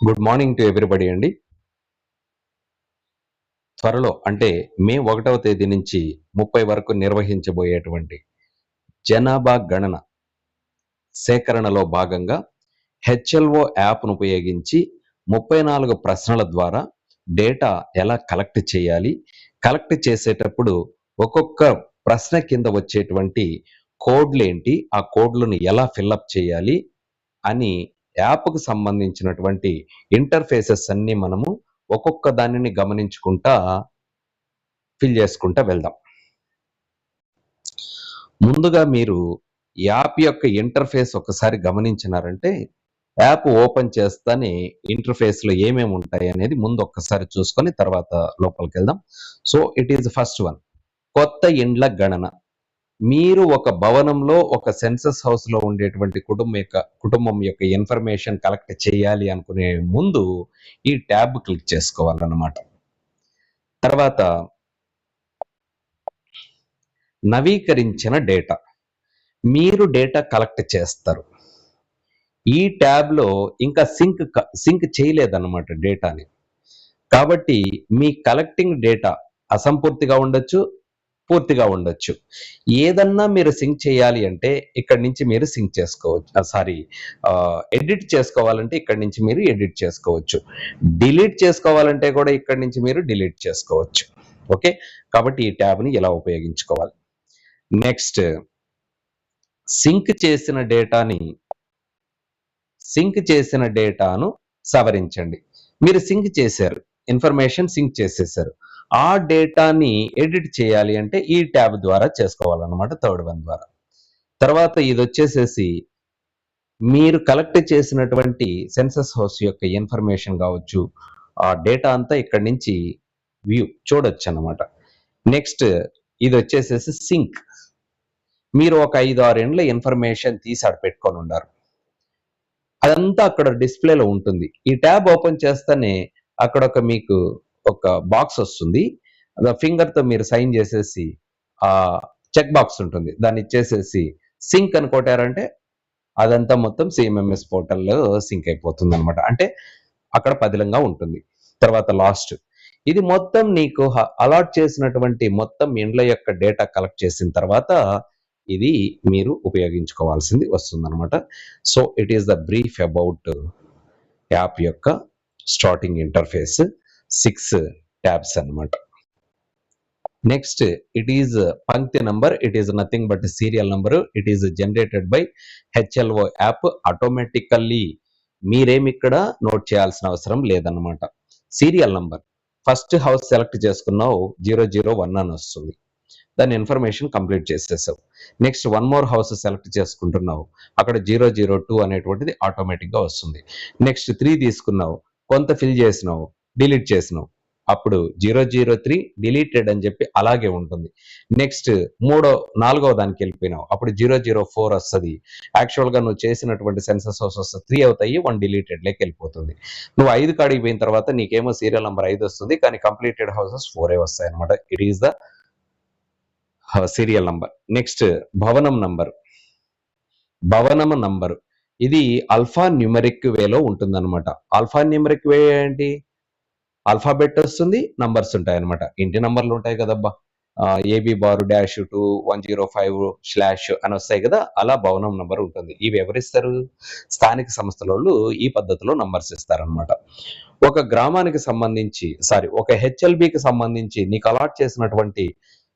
Good morning to everybody అండి. త్వరలో అంటే మే 1వ తేదీ నుంచి 30 వరకు నిర్వహించబోయేటువంటి జనాభా గణన సేకరణలో భాగంగా హెచ్ఎల్ఓ యాప్ను ఉపయోగించి 34 ప్రశ్నల ద్వారా డేటా ఎలా కలెక్ట్ చేయాలి, కలెక్ట్ చేసేటప్పుడు ఒక్కొక్క ప్రశ్న కింద వచ్చేటువంటి కోడ్లేంటి, ఆ కోడ్లను ఎలా ఫిల్అప్ చేయాలి అని యాప్కు సంబంధించినటువంటి ఇంటర్ఫేసెస్ అన్ని మనము ఒక్కొక్క దానిని గమనించుకుంటా ఫిల్ చేసుకుంటా వెళ్దాం. ముందుగా మీరు యాప్ యొక్క ఇంటర్ఫేస్ ఒకసారి గమనించినారంటే యాప్ ఓపెన్ చేస్తానే ఇంటర్ఫేస్లో ఏమేమి ఉంటాయి అనేది ముందు ఒక్కసారి చూసుకొని తర్వాత లోపలికి వెళ్దాం. So it is first one, కొత్త ఇండ్ల గణన. మీరు ఒక భవనంలో ఒక సెన్సస్ హౌస్ లో ఉండేటువంటి కుటుంబం యొక్క ఇన్ఫర్మేషన్ కలెక్ట్ చేయాలి అనుకునే ముందు ఈ ట్యాబ్ క్లిక్ చేసుకోవాలన్నమాట. తర్వాత నవీకరించిన డేటా, మీరు డేటా కలెక్ట్ చేస్తారు. ఈ ట్యాబ్లో ఇంకా సింక్ చేయలేదన్నమాట డేటాని, కాబట్టి మీ కలెక్టింగ్ డేటా అసంపూర్తిగా ఉండొచ్చు, పూర్తిగా ఉండొచ్చు. ఏదన్నా మీరు సింక్ చేయాలి అంటే ఇక్కడి నుంచి మీరు సింక్ చేసుకోవచ్చు. ఎడిట్ చేసుకోవాలంటే ఇక్కడి నుంచి మీరు ఎడిట్ చేసుకోవచ్చు. డిలీట్ చేసుకోవాలంటే కూడా ఇక్కడి నుంచి మీరు డిలీట్ చేసుకోవచ్చు. ఓకే, కాబట్టి ఈ ట్యాబ్ని ఎలా ఉపయోగించుకోవాలి. నెక్స్ట్, సింక్ చేసిన డేటాను సవరించండి. మీరు సింక్ చేశారు, ఇన్ఫర్మేషన్ సింక్ చేసేసారు. ఆ డేటాని ఎడిట్ చేయాలి అంటే ఈ ట్యాబ్ ద్వారా చేసుకోవాలన్నమాట, థర్డ్ వన్ ద్వారా. తర్వాత ఇది వచ్చేసేసి మీరు కలెక్ట్ చేసినటువంటి సెన్సస్ హౌస్ యొక్క ఇన్ఫర్మేషన్ కావచ్చు, ఆ డేటా అంతా ఇక్కడి నుంచి వ్యూ చూడొచ్చు అన్నమాట. నెక్స్ట్ ఇది వచ్చేసేసి సింక్. మీరు ఒక 5-6 ఏండ్ల ఇన్ఫర్మేషన్ తీసి పెట్టుకొని ఉన్నారు, అదంతా అక్కడ డిస్ప్లేలో ఉంటుంది. ఈ ట్యాబ్ ఓపెన్ చేస్తేనే అక్కడ మీకు ఒక బాక్స్ వస్తుంది. ఫింగర్తో మీరు సైన్ చేసేసి ఆ చెక్ బాక్స్ ఉంటుంది, దాన్ని ఇచ్చేసేసి సింక్ అని కొట్టారంటే అదంతా మొత్తం సిఎంఎంఎస్ పోర్టల్లో సింక్ అయిపోతుంది అనమాట. అంటే అక్కడ పదిలంగా ఉంటుంది. తర్వాత లాస్ట్, ఇది మొత్తం నీకు అలాట్ చేసినటువంటి మొత్తం ఇండ్ల యొక్క డేటా కలెక్ట్ చేసిన తర్వాత ఇది మీరు ఉపయోగించుకోవాల్సింది వస్తుందన్నమాట. So it is the brief about app యొక్క స్టార్టింగ్ ఇంటర్ఫేస్, 6 ట్యాబ్స్ అన్నమాట. నెక్స్ట్, ఇట్ ఈజ్ పంక్తి number. It is nothing but serial number. It is generated by HLO app automatically. మీరేమి ఇక్కడ నోట్ చేయాల్సిన అవసరం లేదన్నమాట. Serial number, first house select చేసుకున్నావు 001 అని వస్తుంది, దాని ఇన్ఫర్మేషన్ కంప్లీట్ చేసేసావు. నెక్స్ట్ 1 మోర్ హౌస్ సెలెక్ట్ చేసుకుంటున్నావు, అక్కడ 002 అనేటువంటిది ఆటోమేటిక్గా వస్తుంది. నెక్స్ట్ 3 తీసుకున్నావు, కొంత ఫిల్ చేసినావు, డిలీట్ చేసినావు, అప్పుడు 003 డిలీటెడ్ అని చెప్పి అలాగే ఉంటుంది. నెక్స్ట్ 4వ దానికి వెళ్ళిపోయినావు, అప్పుడు 004 వస్తుంది. యాక్చువల్గా నువ్వు చేసినటువంటి సెన్సస్ హౌస్ వస్తే 3 అవుతాయి, 1 డిలీటెడ్ లెక్క వెళ్ళిపోతుంది. నువ్వు 5 కాడికి పోయిన తర్వాత నీకేమో సీరియల్ నెంబర్ 5 వస్తుంది, కానీ కంప్లీటెడ్ హౌసెస్ 4 వస్తాయి అనమాట. It is the serial number. Next భవనం నంబరు, ఇది ఆల్ఫా న్యూమరిక్ వేలో ఉంటుంది అనమాట. ఆల్ఫా న్యూమరిక్ వే ఏంటి, ఆల్ఫాబెట్ వస్తుంది, నంబర్స్ ఉంటాయి అనమాట. ఇంటి నంబర్లు ఉంటాయి కదబ్బా, AB⁻-2 105/ అని వస్తాయి కదా, అలా భవనం నంబర్ ఉంటుంది. ఇవి ఎవరిస్తారు, స్థానిక సంస్థల వాళ్ళు ఈ పద్ధతిలో నంబర్స్ ఇస్తారనమాట. ఒక గ్రామానికి సంబంధించి ఒక హెచ్ఎల్బికి సంబంధించి నీకు అలాట్ చేసినటువంటి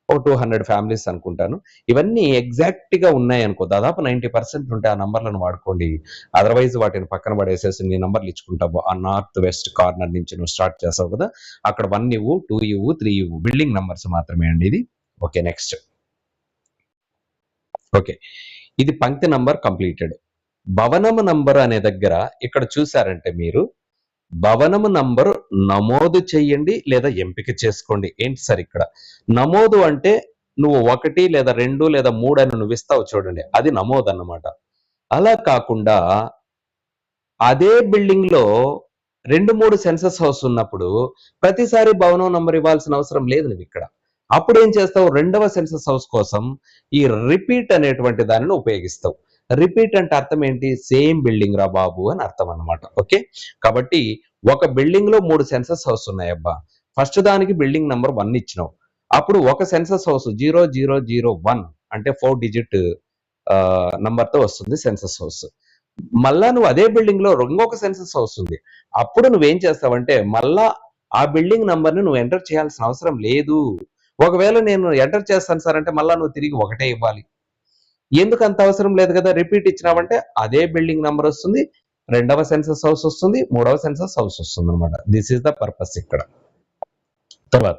ఒక 200 ఫ్యామిలీస్ అనుకుంటాను, ఇవన్నీ ఎగ్జాక్ట్ గా ఉన్నాయి అనుకో, దాదాపు 90% ఉంటే ఆ నంబర్లను వాడుకోండి. అదర్వైజ్ వాటిని పక్కన పడేసేసి నీ నంబర్లు ఇచ్చుకుంటావు. ఆ నార్త్ వెస్ట్ కార్నర్ నుంచి నువ్వు స్టార్ట్ చేసావు కదా, అక్కడ 1 ఇవ్వు, 2 ఇవ్వు, 3 ఇవ్వు, బిల్డింగ్ నంబర్స్ మాత్రమే అండి ఇది. Okay, next. ఓకే, ఇది పంక్తి నంబర్ కంప్లీటెడ్. భవనము నంబర్ అనే దగ్గర ఇక్కడ చూసారంటే మీరు భవనము నంబరు నమోదు చెయ్యండి లేదా ఎంపిక చేసుకోండి. ఏంటి సార్ ఇక్కడ నమోదు అంటే, నువ్వు 1 లేదా 2 లేదా 3 అని నువ్వు ఇస్తావు చూడండి, అది నమోదు అన్నమాట. అలా కాకుండా అదే బిల్డింగ్ లో 2-3 సెన్సస్ హౌస్ ఉన్నప్పుడు ప్రతిసారి భవనం నంబర్ ఇవ్వాల్సిన అవసరం లేదు నువ్వు ఇక్కడ. అప్పుడు ఏం చేస్తావు, 2వ సెన్సస్ హౌస్ కోసం ఈ రిపీట్ అనేటువంటి దానిని ఉపయోగిస్తావు. రిపీట్ అంటే అర్థం ఏంటి? సేమ్ బిల్డింగ్ రా బాబు అని అర్థం అన్నమాట. ఓకే, కాబట్టి ఒక బిల్డింగ్ లో 3 సెన్సస్ హౌస్ ఉన్నాయబ్బా. ఫస్ట్ దానికి బిల్డింగ్ నెంబర్ 1 ఇచ్చినావు. అప్పుడు ఒక సెన్సస్ హౌస్ 0001 అంటే 4 డిజిట్ నంబర్ తో వస్తుంది సెన్సస్ హౌస్. మళ్ళా నువ్వు అదే బిల్డింగ్ లో ఇంకొక సెన్సస్ హౌస్ ఉంది. అప్పుడు నువ్వేం చేస్తావంటే మళ్ళా ఆ బిల్డింగ్ నంబర్ ని నువ్వు ఎంటర్ చేయాల్సిన అవసరం లేదు. ఒకవేళ నేను ఎంటర్ చేస్తాను సార్ అంటే మళ్ళా నువ్వు తిరిగి ఒకటే ఇవ్వాలి. ఎందుకు అంత అవసరం లేదు కదా? రిపీట్ ఇచ్చినావంటే అదే బిల్డింగ్ నంబర్ వస్తుంది, రెండవ సెన్సస్ హౌస్ వస్తుంది, మూడవ సెన్సస్ హౌస్ వస్తుంది అనమాట. దిస్ ఈస్ ద పర్పస్ ఇక్కడ. తర్వాత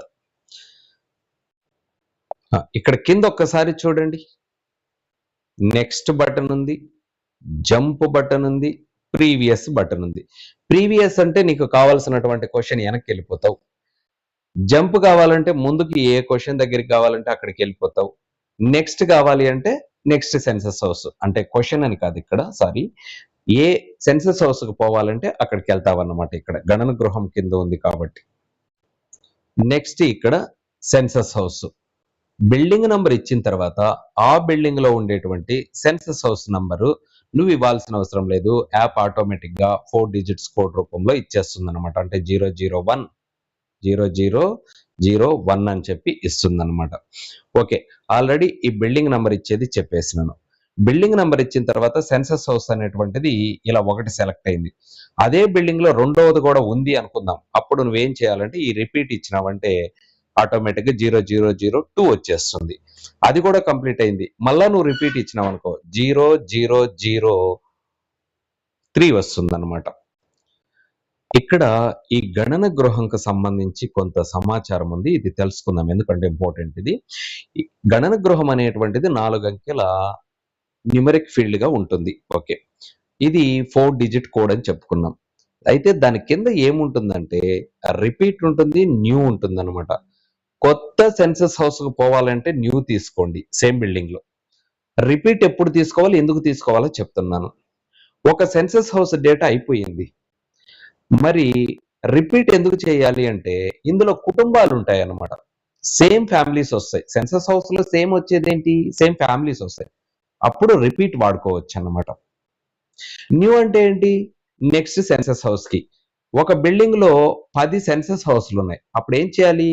ఇక్కడ కింద ఒక్కసారి చూడండి, నెక్స్ట్ బటన్ ఉంది, జంప్ బటన్ ఉంది, ప్రీవియస్ బటన్ ఉంది. ప్రీవియస్ అంటే నీకు కావాల్సినటువంటి క్వశ్చన్ వెనక్కి వెళ్ళిపోతావు. జంప్ కావాలంటే ముందుకి ఏ క్వశ్చన్ దగ్గరికి కావాలంటే అక్కడికి వెళ్ళిపోతావు. నెక్స్ట్ కావాలి అంటే నెక్స్ట్ సెన్సస్ హౌస్, అంటే క్వశ్చన్ అని కాదు ఇక్కడ, సారీ, ఏ సెన్సస్ హౌస్ కు పోవాలంటే అక్కడికి వెళ్తావు అన్నమాట. ఇక్కడ గణన గృహం కింద ఉంది కాబట్టి. నెక్స్ట్ ఇక్కడ సెన్సస్ హౌస్ బిల్డింగ్ నంబర్ ఇచ్చిన తర్వాత ఆ బిల్డింగ్ లో ఉండేటువంటి సెన్సస్ హౌస్ నంబరు నువ్వు ఇవ్వాల్సిన అవసరం లేదు. యాప్ ఆటోమేటిక్ గా 4 డిజిట్స్ కోడ్ రూపంలో ఇచ్చేస్తుంది అనమాట. అంటే 001 అని చెప్పి ఇస్తుంది అనమాట. ఓకే, ఆల్రెడీ ఈ బిల్డింగ్ నంబర్ ఇచ్చేది చెప్పేసినాను. బిల్డింగ్ నంబర్ ఇచ్చిన తర్వాత సెన్సస్ హౌస్ అనేటువంటిది ఇలా ఒకటి సెలెక్ట్ అయింది. అదే బిల్డింగ్ లో రెండవది కూడా ఉంది అనుకుందాం. అప్పుడు నువ్వేం చేయాలంటే ఈ రిపీట్ ఇచ్చినావంటే ఆటోమేటిక్ గా 0002 వచ్చేస్తుంది. అది కూడా కంప్లీట్ అయింది. మళ్ళా నువ్వు రిపీట్ ఇచ్చినావు అనుకో 0003 వస్తుంది అనమాట. ఇక్కడ ఈ గణన గృహంకు సంబంధించి కొంత సమాచారం ఉంది, ఇది తెలుసుకుందాం ఎందుకంటే ఇంపార్టెంట్ ఇది. గణన గృహం అనేటువంటిది 4 అంకెల న్యూమరిక్ ఫీల్డ్ గా ఉంటుంది. ఓకే, ఇది 4 డిజిట్ కోడ్ అని చెప్పుకున్నాం. అయితే దాని కింద ఏముంటుందంటే రిపీట్ ఉంటుంది, న్యూ ఉంటుంది అనమాట. కొత్త సెన్సస్ హౌస్ కు పోవాలంటే న్యూ తీసుకోండి సేమ్ బిల్డింగ్ లో. రిపీట్ ఎప్పుడు తీసుకోవాలి, ఎందుకు తీసుకోవాలో చెప్తున్నాను. ఒక సెన్సస్ హౌస్ డేటా అయిపోయింది, మరి రిపీట్ ఎందుకు చేయాలి అంటే ఇందులో కుటుంబాలు ఉంటాయి అన్నమాట. సేమ్ ఫ్యామిలీస్ వస్తాయి. సెన్సస్ హౌస్ లో సేమ్ వచ్చేది ఏంటి? సేమ్ ఫ్యామిలీస్ వస్తాయి. అప్పుడు రిపీట్ వాడుకోవచ్చు అన్నమాట. న్యూ అంటే ఏంటి? నెక్స్ట్ సెన్సస్ హౌస్ కి. ఒక బిల్డింగ్ లో 10 సెన్సస్ హౌస్లు ఉన్నాయి. అప్పుడు ఏం చేయాలి?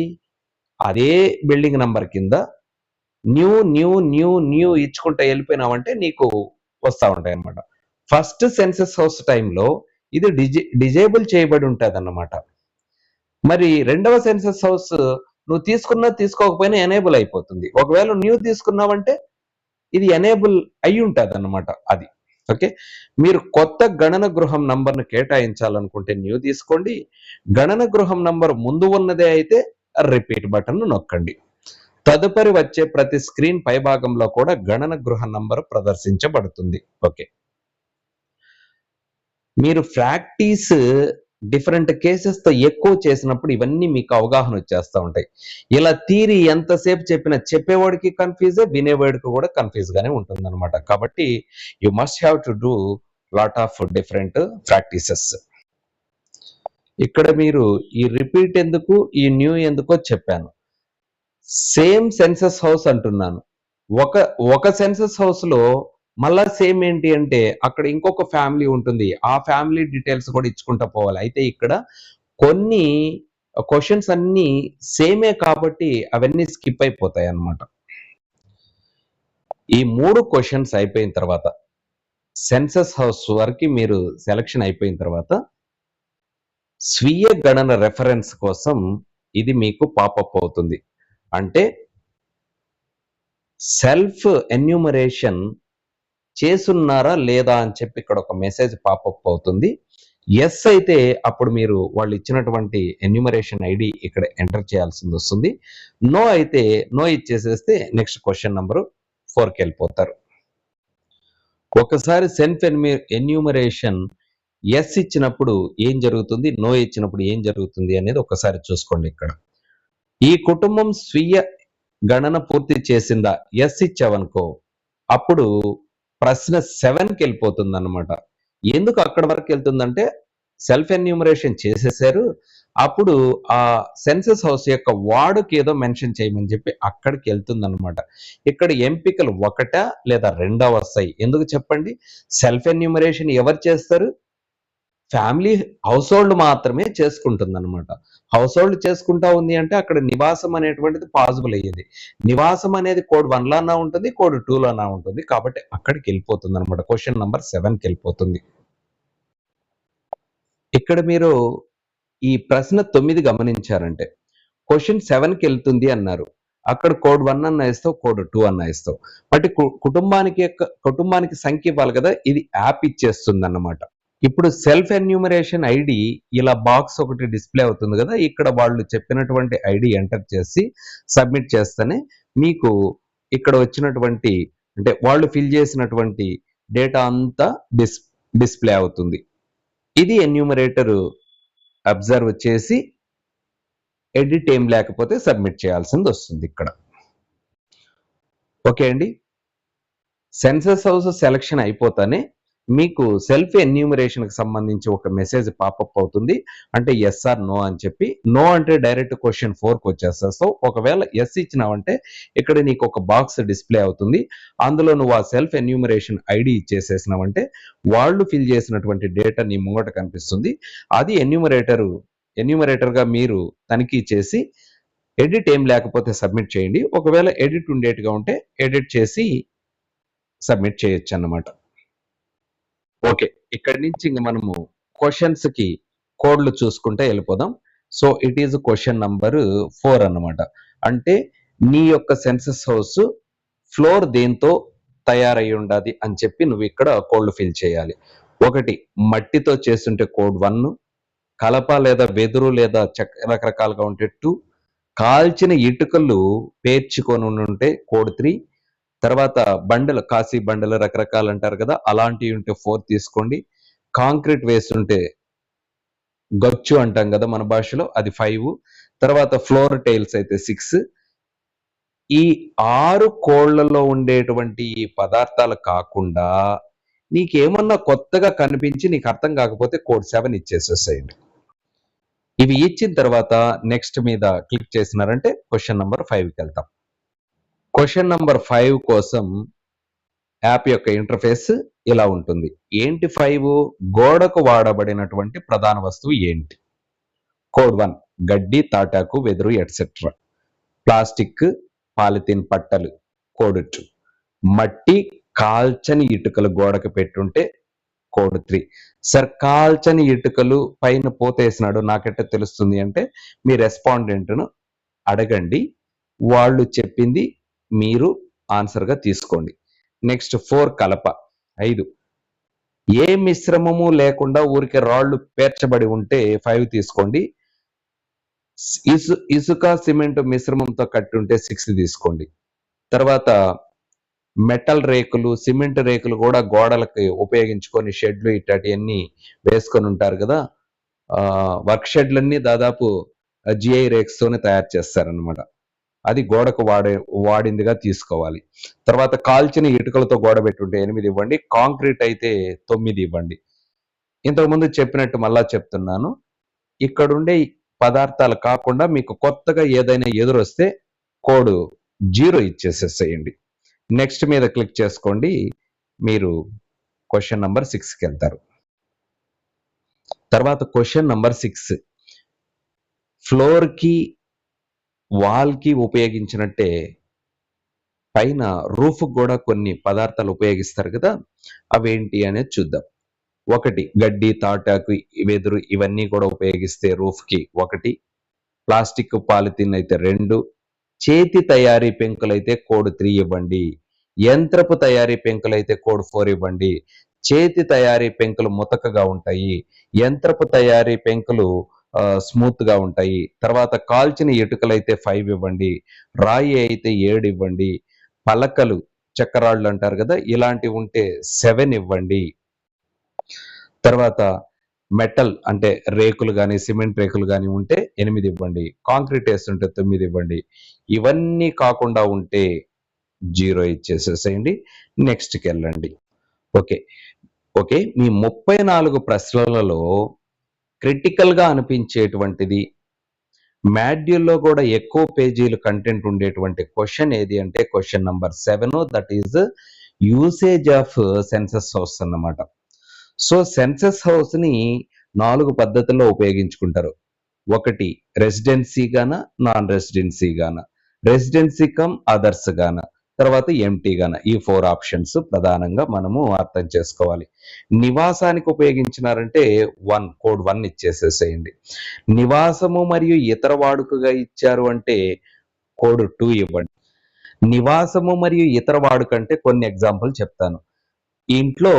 అదే బిల్డింగ్ నంబర్ కింద న్యూ న్యూ న్యూ న్యూ ఇచ్చుకుంటా వెళ్ళిపోయినావంటే నీకు వస్తూ ఉంటాయి అన్నమాట. ఫస్ట్ సెన్సస్ హౌస్ టైంలో ఇది డిజేబుల్ చేయబడి ఉంటుంది అన్నమాట. మరి రెండవ సెన్సస్ హౌస్ నువ్వు తీసుకున్నా తీసుకోకపోయినా ఎనేబుల్ అయిపోతుంది. ఒకవేళ న్యూ తీసుకున్నావంటే ఇది ఎనేబుల్ అయి ఉంటుంది అన్నమాట. అది ఓకే. మీరు కొత్త గణన గృహం నంబర్ను కేటాయించాలనుకుంటే న్యూ తీసుకోండి. గణన గృహం నంబర్ ముందు ఉన్నదే అయితే రిపీట్ బటన్ నొక్కండి. తదుపరి వచ్చే ప్రతి స్క్రీన్ పై భాగంలో కూడా గణన గృహ నంబర్ ప్రదర్శించబడుతుంది. ఓకే, మీరు ప్రాక్టీస్ డిఫరెంట్ కేసెస్ తో ఎక్కువ చేసినప్పుడు ఇవన్నీ మీకు అవగాహన వచ్చేస్తూ ఉంటాయి. ఇలా థియరీ ఎంతసేపు చెప్పినా చెప్పేవాడికి కన్ఫ్యూజ్, వినేవాడికి కూడా కన్ఫ్యూజ్ గానే ఉంటుంది అనమాట. కాబట్టి you must have to do lot of different practices. ఇక్కడ మీరు ఈ రిపీట్ ఎందుకు, ఈ న్యూ ఎందుకో చెప్పాను. సేమ్ సెన్సస్ హౌస్ అంటున్నాను. ఒక సెన్సస్ హౌస్ లో మళ్ళా సేమ్ ఏంటి అంటే అక్కడ ఇంకొక ఫ్యామిలీ ఉంటుంది. ఆ ఫ్యామిలీ డీటెయిల్స్ కూడా ఇచ్చుకుంటా పోవాలి. అయితే ఇక్కడ కొన్ని క్వశ్చన్స్ అన్ని సేమే కాబట్టి అవన్నీ స్కిప్ అయిపోతాయి అన్నమాట. ఈ 3 క్వశ్చన్స్ అయిపోయిన తర్వాత సెన్సస్ హౌస్ వరకు మీరు సెలక్షన్ అయిపోయిన తర్వాత స్వీయ గణన రెఫరెన్స్ కోసం ఇది మీకు పాపప్ అవుతుంది. అంటే సెల్ఫ్ ఎన్యూమరేషన్ చేసున్నారా లేదా అని చెప్పి ఇక్కడ ఒక మెసేజ్ పాపప్ అవుతుంది. ఎస్ అయితే అప్పుడు మీరు వాళ్ళు ఇచ్చినటువంటి ఎన్యూమరేషన్ ఐడి ఇక్కడ ఎంటర్ చేయాల్సింది వస్తుంది. నో అయితే నో ఇచ్చేసేస్తే నెక్స్ట్ క్వశ్చన్ నెంబర్ 4కి వెళ్ళిపోతారు. ఒకసారి సెల్ఫ్ ఎన్యూమరేషన్ ఎస్ ఇచ్చినప్పుడు ఏం జరుగుతుంది, నో ఇచ్చినప్పుడు ఏం జరుగుతుంది అనేది ఒకసారి చూసుకోండి. ఇక్కడ ఈ కుటుంబం స్వీయ గణన పూర్తి చేసిందా, ఎస్ ఇచ్చావనుకో అప్పుడు ప్రశ్న 7కి వెళ్ళిపోతుంది అన్నమాట. ఎందుకు అక్కడ వరకు వెళ్తుందంటే సెల్ఫ్ ఎన్యూమరేషన్ చేసేసారు, అప్పుడు ఆ సెన్సస్ హౌస్ యొక్క వార్డుకి ఏదో మెన్షన్ చేయమని చెప్పి అక్కడికి వెళ్తుందన్నమాట. ఇక్కడ ఎంపికలు ఒకటా లేదా రెండా వస్తాయి. ఎందుకు చెప్పండి? సెల్ఫ్ ఎన్యూమరేషన్ ఎవరు చేస్తారు? ఫ్యామిలీ హౌస్ హోల్డ్ మాత్రమే చేసుకుంటుందన్నమాట. హౌస్ హోల్డ్ చేసుకుంటా ఉంది అంటే అక్కడ నివాసం అనేటువంటిది పాసిబుల్ అయ్యేది. నివాసం అనేది కోడ్ 1 లోనా ఉంటుంది, కోడ్ 2 లోనా ఉంటుంది. కాబట్టి అక్కడికి వెళ్ళిపోతుంది అనమాట. క్వశ్చన్ నంబర్ 7కి వెళ్ళిపోతుంది. ఇక్కడ మీరు ఈ ప్రశ్న 9 గమనించారంటే క్వశ్చన్ 7కి వెళ్తుంది అన్నారు. అక్కడ కోడ్ 1 అన్న ఇస్తావు, కోడ్ 2 అన్న ఇస్తావు. బట్ కుటుంబానికి సంఖ్య ఇవ్వాలి కదా, ఇది యాప్ ఇచ్చేస్తుంది అన్నమాట. ఇప్పుడు సెల్ఫ్ ఎన్యూమరేషన్ ఐడి ఇలా బాక్స్ ఒకటి డిస్ప్లే అవుతుంది కదా, ఇక్కడ వాళ్ళు చెప్పినటువంటి ఐడి ఎంటర్ చేసి సబ్మిట్ చేస్తేనే మీకు ఇక్కడ వచ్చినటువంటి అంటే వాళ్ళు ఫిల్ చేసినటువంటి డేటా అంతా డిస్ప్లే అవుతుంది. ఇది ఎన్యూమరేటర్ అబ్జర్వ్ చేసి ఎడిట్ ఏం లేకపోతే సబ్మిట్ చేయాల్సింది వస్తుంది ఇక్కడ. ఓకే అండి, సెన్సస్ హౌస్ సెలక్షన్ అయిపోతానే మీకు సెల్ఫ్ ఎన్యూమరేషన్ కి సంబంధించి ఒక మెసేజ్ పాపప్ అవుతుంది. అంటే ఎస్ ఆర్ నో అని చెప్పి. నో అంటే డైరెక్ట్ క్వశ్చన్ 4కి వచ్చేస్తా. సో ఒకవేళ ఎస్ ఇచ్చినావంటే ఇక్కడ నీకు ఒక బాక్స్ డిస్ప్లే అవుతుంది. అందులో నువ్వు ఆ సెల్ఫ్ ఎన్యూమరేషన్ ఐడి ఇచ్చేసేసినావంటే వాళ్ళు ఫిల్ చేసినటువంటి డేటా నీ ముంగట కనిపిస్తుంది. అది ఎన్యూమరేటర్ గా మీరు తనిఖీ చేసి ఎడిట్ ఏం లేకపోతే సబ్మిట్ చేయండి. ఒకవేళ ఎడిట్ ఉండేట్టుగా ఉంటే ఎడిట్ చేసి సబ్మిట్ చేయొచ్చు అన్నమాట. ఓకే, ఇక్కడి నుంచి ఇంక మనము క్వశ్చన్స్ కి కోడ్లు చూసుకుంటే వెళ్ళిపోదాం. So it is question number 4 అన్నమాట. అంటే నీ యొక్క సెన్సస్ హౌస్ ఫ్లోర్ దేంతో తయారై ఉండాలి అని చెప్పి నువ్వు ఇక్కడ కోడ్లు ఫిల్ చేయాలి. ఒకటి మట్టితో చేస్తుంటే కోడ్ 1, కలప లేదా వెదురు లేదా రకరకాలుగా ఉంటే 2, కాల్చిన ఇటుకలు పేర్చుకొని ఉంటే కోడ్ 3, తర్వాత బండలు కాశీ బండలు రకరకాలు అంటారు కదా, అలాంటివి ఉంటే 4 తీసుకోండి. కాంక్రీట్ వేస్తుంటే గచ్చు అంటాం కదా మన భాషలో, అది 5. తర్వాత ఫ్లోర్ టైల్స్ అయితే 6. ఈ 6 కోళ్లలో ఉండేటువంటి పదార్థాలు కాకుండా నీకేమన్నా కొత్తగా కనిపించి నీకు అర్థం కాకపోతే కోడ్ 7 ఇచ్చేసేసేయండి. ఇవి ఇచ్చిన తర్వాత నెక్స్ట్ మీద క్లిక్ చేసినారంటే క్వశ్చన్ నంబర్ 5కి వెళ్తాం. క్వశ్చన్ నంబర్ 5 కోసం యాప్ యొక్క ఇంటర్ఫేస్ ఇలా ఉంటుంది. ఏంటి 5? గోడకు వాడబడినటువంటి ప్రధాన వస్తువు ఏంటి? కోడ్ 1 గడ్డి, తాటాకు, వెదురు ఎట్సెట్రా. ప్లాస్టిక్, పాలిథిన్ పట్టలు. కోడ్ 2 మట్టి, కాల్చని ఇటుకలు గోడకు పెట్టుంటే కోడ్ 3. సార్ కాల్చని ఇటుకలు పైన పోతేసినాడు నాకెట్ట తెలుస్తుంది అంటే మీ రెస్పాండెంట్ను అడగండి, వాళ్ళు చెప్పింది మీరు ఆన్సర్గా తీసుకోండి. నెక్స్ట్ 4 కలప. 5 ఏ మిశ్రమము లేకుండా ఊరికే రాళ్లు పేర్చబడి ఉంటే 5 తీసుకోండి. ఇసుక సిమెంట్ మిశ్రమంతో కట్టి ఉంటే 6 తీసుకోండి. తర్వాత మెటల్ రేకులు, సిమెంట్ రేకులు కూడా గోడలకి ఉపయోగించుకొని షెడ్లు ఇట్లాంటివన్నీ వేసుకొని ఉంటారు కదా, వర్క్ షెడ్లన్నీ దాదాపు జిఐ రేక్స్ తోనే తయారు చేస్తారనమాట. అది గోడకు వాడిందిగా తీసుకోవాలి. తర్వాత కాల్చిన ఇటుకలతో గోడ పెట్టుంటే 8 ఇవ్వండి. కాంక్రీట్ అయితే 9 ఇవ్వండి. ఇంతకుముందు చెప్పినట్టు మళ్ళా చెప్తున్నాను, ఇక్కడుండే పదార్థాలు కాకుండా మీకు కొత్తగా ఏదైనా ఎదురొస్తే కోడ్ 0 ఇచ్చేసేసేయండి. నెక్స్ట్ మీద క్లిక్ చేసుకోండి, మీరు క్వశ్చన్ నంబర్ 6కి వెళ్తారు. తర్వాత క్వశ్చన్ నంబర్ 6 ఫ్లోర్ కి వాల్ కి ఉపయోగించినట్టే పైన రూఫ్ కూడా కొన్ని పదార్థాలు ఉపయోగిస్తారు కదా, అవేంటి అనేది చూద్దాం. 1 గడ్డి, తాటాకు, వెదురు ఇవన్నీ కూడా ఉపయోగిస్తే రూఫ్ కి 1. ప్లాస్టిక్, పాలిథిన్ అయితే 2. చేతి తయారీ పెంకులైతే కోడ్ 3 ఇవ్వండి. యంత్రపు తయారీ పెంకులైతే కోడ్ 4 ఇవ్వండి. చేతి తయారీ పెంకులు ముతకగా ఉంటాయి, యంత్రపు తయారీ పెంకులు స్మూత్ గా ఉంటాయి. తర్వాత కాల్చిన ఇటుకలైతే 5 ఇవ్వండి. రాయి అయితే 7 ఇవ్వండి. పలకలు, చక్రాళ్ళు అంటారు కదా, ఇలాంటివి ఉంటే 7 ఇవ్వండి. తర్వాత మెటల్ అంటే రేకులు కానీ సిమెంట్ రేకులు కానీ ఉంటే 8 ఇవ్వండి. కాంక్రీట్ వేస్తుంటే 9 ఇవ్వండి. ఇవన్నీ కాకుండా ఉంటే 0 ఇచ్చేసేసేయండి. నెక్స్ట్కి వెళ్ళండి. ఓకే, మీ 34 ప్రశ్నలలో క్రిటికల్ గా అనిపించేటువంటిది, మాడ్యూల్లో కూడా ఎక్కువ పేజీలు కంటెంట్ ఉండేటువంటి క్వశ్చన్ ఏది అంటే question number 7, that is usage of census house అన్నమాట. సో సెన్సస్ హౌస్ ని 4 పద్ధతుల్లో ఉపయోగించుకుంటారు. ఒకటి రెసిడెన్సీ గాన, నాన్ రెసిడెన్సీ గాన, రెసిడెన్సీ కమ్ అదర్స్ గాన, తర్వాత ఎంటీ గాన, ఈ 4 ఆప్షన్స్ ప్రధానంగా మనము అర్థం చేసుకోవాలి. నివాసానికి ఉపయోగించినారంటే కోడ్ 1 ఇచ్చేసేసేయండి. నివాసము మరియు ఇతర వాడుకగా ఇచ్చారు అంటే కోడ్ 2 ఇవ్వండి. నివాసము మరియు ఇతర వాడుక అంటే కొన్ని ఎగ్జాంపుల్ చెప్తాను. ఈ ఇంట్లో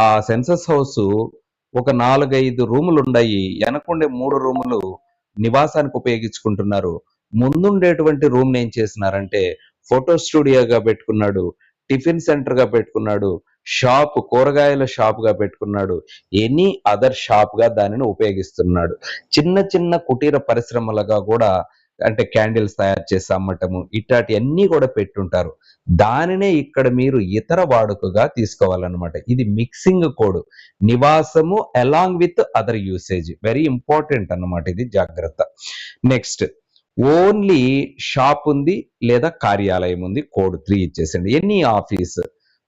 ఆ సెన్సస్ హౌస్ ఒక 4-5 రూములు ఉన్నాయి, వెనకుండే 3 రూములు నివాసానికి ఉపయోగించుకుంటున్నారు. ముందుండేటువంటి రూమ్ ఏం చేసినారంటే ఫోటో స్టూడియోగా పెట్టుకున్నాడు, టిఫిన్ సెంటర్ గా పెట్టుకున్నాడు, షాప్ కూరగాయల షాప్ గా పెట్టుకున్నాడు, ఎనీ అదర్ షాప్ గా దానిని ఉపయోగిస్తున్నాడు. చిన్న చిన్న కుటీర పరిశ్రమలుగా కూడా, అంటే క్యాండిల్స్ తయారు చేసి అమ్మటము ఇట్లాంటి అన్ని కూడా పెట్టుంటారు. దానినే ఇక్కడ మీరు ఇతర వాడుకగా తీసుకోవాలన్నమాట. ఇది మిక్సింగ్ కోడ్. నివాసము along with other usage, very important అన్నమాట, ఇది జాగ్రత్త. నెక్స్ట్, ఓన్లీ షాప్ ఉంది లేదా కార్యాలయం ఉంది, కోడ్ 3 ఇచ్చేసండి. Any office,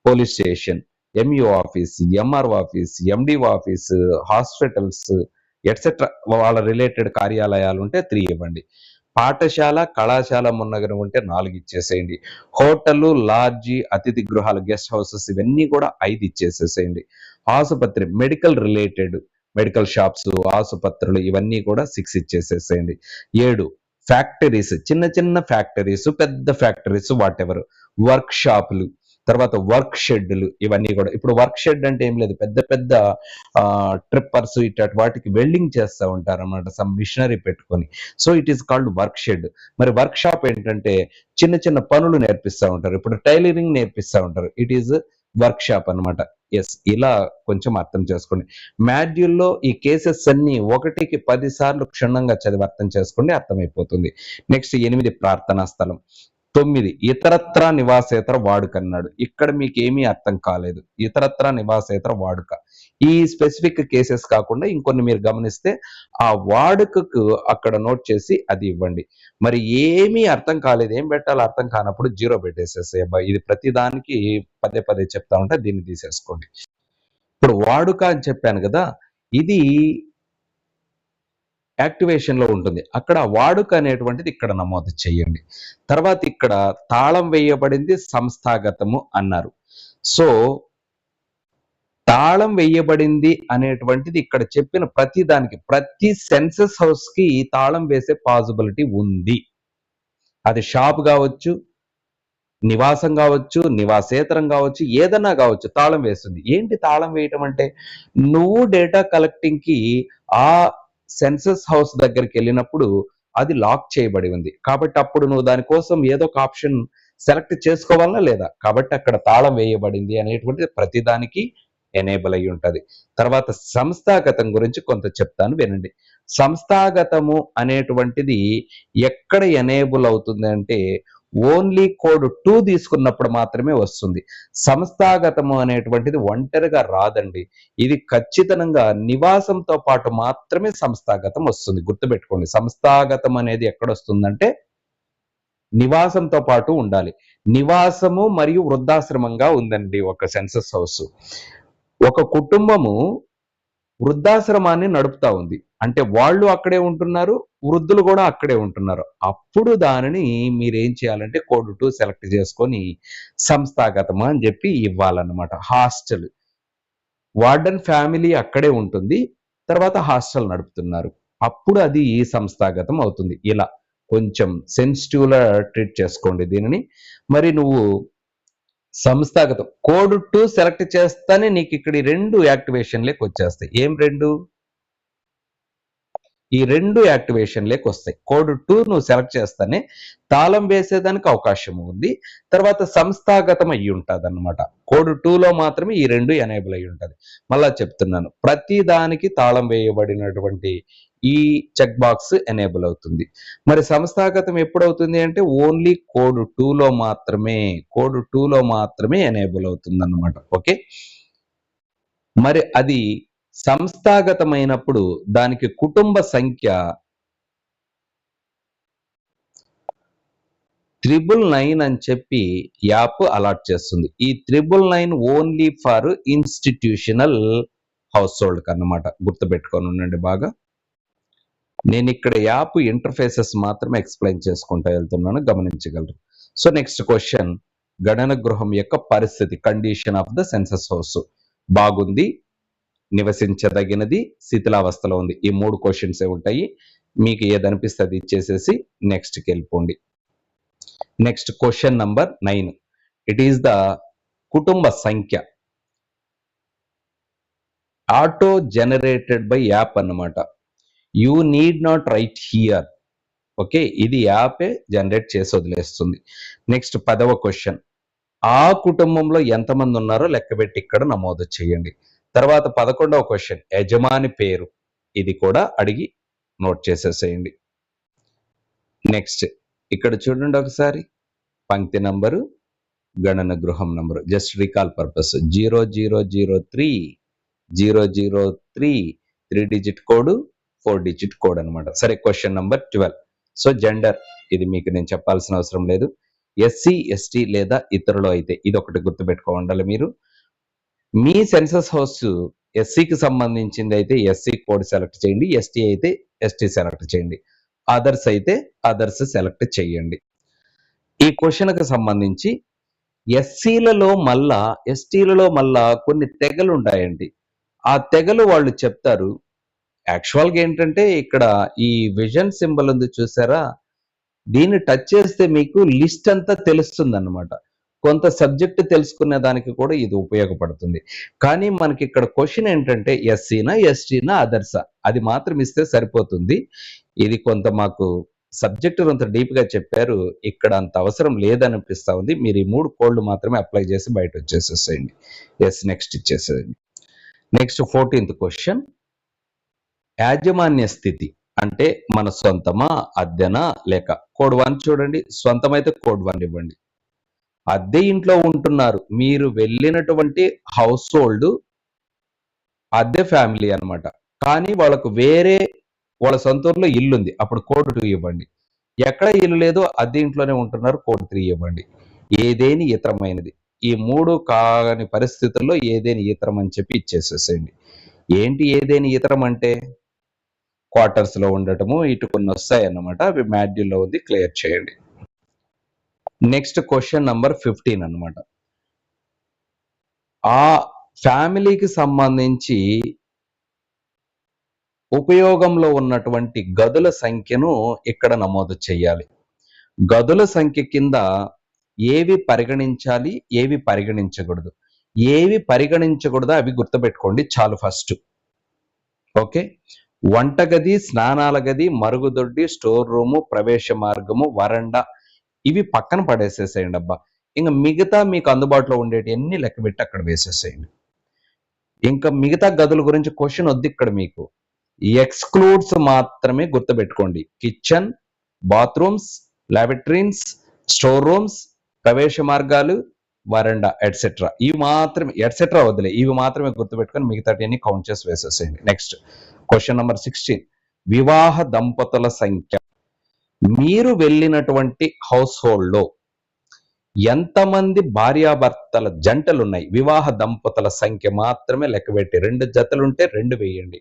police station, MU office, MRO office, MDO office, hospitals etcetera వాళ్ళ రిలేటెడ్ కార్యాలయాలు ఉంటే 3 ఇవ్వండి. పాఠశాల, కళాశాల మున్నగన ఉంటే 4 ఇచ్చేసేయండి. హోటల్, లాడ్జి, అతిథి గృహాలు, గెస్ట్ హౌసెస్ ఇవన్నీ కూడా 5 ఇచ్చేసేసేయండి. ఆసుపత్రి, మెడికల్ రిలేటెడ్, మెడికల్ షాప్స్, ఆసుపత్రులు ఇవన్నీ కూడా 6 ఇచ్చేసేసేయండి. 7 ఫ్యాక్టరీస్, చిన్న చిన్న ఫ్యాక్టరీస్, పెద్ద ఫ్యాక్టరీస్, వాట్ ఎవర్, వర్క్ షాపులు, తర్వాత వర్క్ షెడ్లు ఇవన్నీ కూడా. ఇప్పుడు వర్క్ షెడ్ అంటే ఏం లేదు, పెద్ద పెద్ద ట్రిప్పర్స్ ఇట్లాంటి వాటికి వెల్డింగ్ చేస్తూ ఉంటారు అన్నమాట, సమ్ మిషనరీ పెట్టుకొని. So it is called work shed. మరి వర్క్ షాప్ ఏంటంటే చిన్న చిన్న పనులు నేర్పిస్తూ ఉంటారు, ఇప్పుడు టైలరింగ్ నేర్పిస్తూ ఉంటారు, ఇట్ ఈస్ వర్క్ షాప్ అనమాట. ఎస్, ఇలా కొంచెం అర్థం చేసుకోండి. మాడ్యూల్లో ఈ కేసెస్ అన్ని 1కి 10 సార్లు క్షుణ్ణంగా చదివి అర్థం చేసుకోండి, అర్థమైపోతుంది. నెక్స్ట్ 8 ప్రార్థనా స్థలం. 9 ఇతరత్ర నివాసేతర వాడుక అన్నాడు. ఇక్కడ మీకు ఏమీ అర్థం కాలేదు. ఇతరత్ర నివాసేతర వాడుక ఈ స్పెసిఫిక్ కేసెస్ కాకుండా ఇంకొన్ని మీరు గమనిస్తే ఆ వాడుకకు అక్కడ నోట్ చేసి అది ఇవ్వండి. మరి ఏమీ అర్థం కాలేదు, ఏం పెట్టాలో అర్థం కానప్పుడు 0 పెట్టేసేసే అబ్బాయి. ఇది ప్రతి దానికి పదే పదే చెప్తా ఉంటే దీన్ని తీసేసుకోండి. ఇప్పుడు వాడుక అని చెప్పాను కదా, ఇది యాక్టివేషన్ లో ఉంటుంది. అక్కడ వాడుక అనేటువంటిది ఇక్కడ నమోదు చేయండి. తర్వాత ఇక్కడ తాళం వేయబడింది సంస్థాగతము అన్నారు. సో తాళం వేయబడింది అనేటువంటిది ఇక్కడ చెప్పిన ప్రతి దానికి, ప్రతి సెన్సస్ హౌస్ కి తాళం వేసే పాసిబిలిటీ ఉంది. అది షాప్ కావచ్చు, నివాసం కావచ్చు, నివాసేతరం కావచ్చు, ఏదన్నా కావచ్చు, తాళం వేస్తుంది. ఏంటి తాళం వేయటం అంటే, నువ్వు డేటా కలెక్టింగ్ కి ఆ సెన్సస్ హౌస్ దగ్గరికి వెళ్ళినప్పుడు అది లాక్ చేయబడి ఉంది కాబట్టి అప్పుడు నువ్వు దానికోసం ఏదో ఒక ఆప్షన్ సెలెక్ట్ చేసుకోవాలా లేదా, కాబట్టి అక్కడ తాళం వేయబడింది అనేటువంటిది ప్రతిదానికి ఎనేబుల్ అయి ఉంటుంది. తర్వాత సంస్థాగతం గురించి కొంత చెప్తాను వినండి. సంస్థాగతము అనేటువంటిది ఎక్కడ ఎనేబుల్ అవుతుంది అంటే ఓన్లీ కోడ్ 2 తీసుకున్నప్పుడు మాత్రమే వస్తుంది. సంస్థాగతము అనేటువంటిది ఒంటరిగా రాదండి. ఇది ఖచ్చితంగా నివాసంతో పాటు మాత్రమే సంస్థాగతం వస్తుంది. గుర్తుపెట్టుకోండి, సంస్థాగతం అనేది ఎక్కడ వస్తుందంటే నివాసంతో పాటు ఉండాలి. నివాసము మరియు వృద్ధాశ్రమంగా ఉందండి ఒక సెన్సస్ హౌస్. ఒక కుటుంబము వృద్ధాశ్రమాన్ని నడుపుతా ఉంది అంటే వాళ్ళు అక్కడే ఉంటున్నారు, వృద్ధులు కూడా అక్కడే ఉంటున్నారు. అప్పుడు దానిని మీరేం చేయాలంటే కోడ్ 2 సెలెక్ట్ చేసుకొని సంస్థాగతం అని చెప్పి ఇవ్వాలన్నమాట. హాస్టల్, వార్డెన్ ఫ్యామిలీ అక్కడే ఉంటుంది, తర్వాత హాస్టల్ నడుపుతున్నారు, అప్పుడు అది సంస్థాగతం అవుతుంది. ఇలా కొంచెం సెన్సిటివ్గా ట్రీట్ చేసుకోండి దీనిని. మరి నువ్వు సంస్థాగతం కోడ్ 2 సెలెక్ట్ చేస్తానే నీకు ఇక్కడ ఈ 2 యాక్టివేషన్లోకి వచ్చేస్తాయి. ఏం 2? ఈ 2 యాక్టివేషన్లోకి వస్తాయి. కోడ్ 2 నువ్వు సెలెక్ట్ చేస్తానే తాళం వేసేదానికి అవకాశం ఉంది, తర్వాత సంస్థాగతం అయ్యి ఉంటుంది అన్నమాట. కోడ్ 2లో మాత్రమే ఈ 2 ఎనేబుల్ అయ్యి ఉంటుంది. మళ్ళా చెప్తున్నాను, ప్రతి దానికి తాళం వేయబడినటువంటి ఈ చెక్ బాక్స్ ఎనేబుల్ అవుతుంది. మరి సంస్థాగతం ఎప్పుడు అవుతుంది అంటే ఓన్లీ కోడ్ 2లో మాత్రమే, కోడ్ 2లో మాత్రమే ఎనేబుల్ అవుతుంది అన్నమాట. ఓకే, మరి అది సంస్థాగతమైనప్పుడు దానికి కుటుంబ సంఖ్య 999 అని చెప్పి యాప్ అలాట్ చేస్తుంది. ఈ 999 only for institutional house hold అన్నమాట. గుర్తుపెట్టుకొని ఉండండి బాగా. నేను ఇక్కడ యాప్ ఇంటర్ఫేసెస్ మాత్రమే ఎక్స్ప్లెయిన్ చేసుకుంటూ వెళ్తున్నాను, గమనించగలరు. సో నెక్స్ట్ క్వశ్చన్, గణన గృహం యొక్క పరిస్థితి, condition of the census house బాగుంది, నివసించదగినది, శిథిలావస్థలో ఉంది. ఈ 3 క్వశ్చన్స్ ఉంటాయి. మీకు ఏదనిపిస్తే అది ఇచ్చేసేసి నెక్స్ట్కి వెళ్ళిపోండి. Next question number 9, it is the కుటుంబ సంఖ్య ఆటో జనరేటెడ్ బై యాప్ అన్నమాట. You need not right here. Okay, ఇది యాపే జనరేట్ చేసి వదిలేస్తుంది. నెక్స్ట్ 10వ క్వశ్చన్, ఆ కుటుంబంలో ఎంతమంది ఉన్నారో లెక్కబెట్టి ఇక్కడ నమోదు చేయండి. తర్వాత 11వ క్వశ్చన్, యజమాని పేరు, ఇది కూడా అడిగి నోట్ చేసేసేయండి. నెక్స్ట్ ఇక్కడ చూడండి ఒకసారి, పంక్తి నంబరు, గణన గృహం number, just recall purpose 0003 003 3 digit code 4 digit code అనమాట. సరే, క్వశ్చన్ నంబర్ 12. సో జెండర్, ఇది మీకు నేను చెప్పాల్సిన అవసరం లేదు. ఎస్సీ ఎస్టీ లేదా ఇతరులు అయితే ఇది ఒకటి గుర్తుపెట్టుకోవాలి మీరు. మీ సెన్సస్ హౌస్ ఎస్సీకి సంబంధించింది అయితే ఎస్సీ కోడ్ సెలెక్ట్ చేయండి, ఎస్టీ అయితే ఎస్టీ సెలెక్ట్ చేయండి, అదర్స్ అయితే అదర్స్ సెలెక్ట్ చేయండి. ఈ క్వశ్చన్కి సంబంధించి ఎస్సీలలో మళ్ళా ఎస్టీలలో మళ్ళా కొన్ని తెగలు ఉంటాయండి. ఆ తెగలు వాళ్ళు చెప్తారు. యాక్చువల్గా ఏంటంటే ఇక్కడ ఈ విజన్ సింబల్ ఉంది చూసారా, దీన్ని టచ్ చేస్తే మీకు లిస్ట్ అంతా తెలుస్తుంది అన్నమాట. కొంత సబ్జెక్ట్ తెలుసుకునే దానికి కూడా ఇది ఉపయోగపడుతుంది. కానీ మనకి ఇక్కడ క్వశ్చన్ ఏంటంటే ఎస్సీనా ఎస్టీనా అదర్సా, అది మాత్రం ఇస్తే సరిపోతుంది. ఇది కొంత మాకు సబ్జెక్ట్ కొంత డీప్ గా చెప్పారు, ఇక్కడ అంత అవసరం లేదనిపిస్తా ఉంది. మీరు ఈ 3 కోడ్లు మాత్రమే అప్లై చేసి బయట వచ్చేసేసేయండి. ఎస్, నెక్స్ట్ ఇచ్చేసేయండి. నెక్స్ట్ 14th క్వశ్చన్, యాజమాన్య స్థితి అంటే మన సొంతమా అద్దెనా లేక. కోడ్ 1 చూడండి, సొంతమైతే కోడ్ 1 ఇవ్వండి. అద్దె ఇంట్లో ఉంటున్నారు, మీరు వెళ్ళినటువంటి హౌస్ హోల్డ్ అద్దె ఫ్యామిలీ అన్నమాట. కానీ వాళ్ళకు వేరే వాళ్ళ సొంత ఊర్లో ఇల్లు ఉంది, అప్పుడు కోడ్ 2 ఇవ్వండి. ఎక్కడ ఇల్లు లేదో అద్దె ఇంట్లోనే ఉంటున్నారు, కోడ్ 3 ఇవ్వండి. ఏదేని ఇతరమైనది, ఈ 3 కాని పరిస్థితుల్లో ఏదేని ఇతరం అని చెప్పి ఇచ్చేసేసేయండి. ఏంటి ఏదేని ఇతరం అంటే క్వార్టర్స్ లో ఉండటము, ఇటు కొన్ని వస్తాయి అన్నమాట, అవి మాడ్యూల్లో ఉంది, క్లియర్ చేయండి. నెక్స్ట్ క్వశ్చన్ నంబర్ 15 అన్నమాట. ఆ ఫ్యామిలీకి సంబంధించి ఉపయోగంలో ఉన్నటువంటి గదుల సంఖ్యను ఇక్కడ నమోదు చేయాలి. గదుల సంఖ్య కింద ఏవి పరిగణించాలి, ఏవి పరిగణించకూడదు. ఏవి పరిగణించకూడదో అవి గుర్తుపెట్టుకోండి చాలు ఫస్ట్. ఓకే, వంటగది, స్నానాల గది, మరుగుదొడ్డి, స్టోర్ రూము, ప్రవేశ మార్గము, వరండా, ఇవి పక్కన పడేసేసేయండి అబ్బా. ఇంకా మిగతా మీకు అందుబాటులో ఉండేటి అన్ని లెక్క పెట్టి అక్కడ వేసేసేయండి. ఇంకా మిగతా గదుల గురించి క్వశ్చన్ వద్దు ఇక్కడ మీకు. ఎక్స్క్లూడ్స్ మాత్రమే గుర్తుపెట్టుకోండి. కిచెన్, బాత్రూమ్స్, లాబరేటరీస్, స్టోర్ రూమ్స్, ప్రవేశ మార్గాలు, వరండా ఎట్సెట్రా, ఇవి మాత్రమే, ఎట్సెట్రా వదిలే, ఇవి మాత్రమే గుర్తుపెట్టుకొని మిగతాటి కౌంట్ చేసి వేసేసేయండి. నెక్స్ట్ క్వశ్చన్ నంబర్ 16, వివాహ దంపతుల సంఖ్య. మీరు వెళ్ళినటువంటి హౌస్ హోల్డ్ లో ఎంతమంది భార్యాభర్తల జంటలు ఉన్నాయి, వివాహ దంపతుల సంఖ్య మాత్రమే లెక్కబెట్టి, 2 జతలుంటే 2 వేయండి,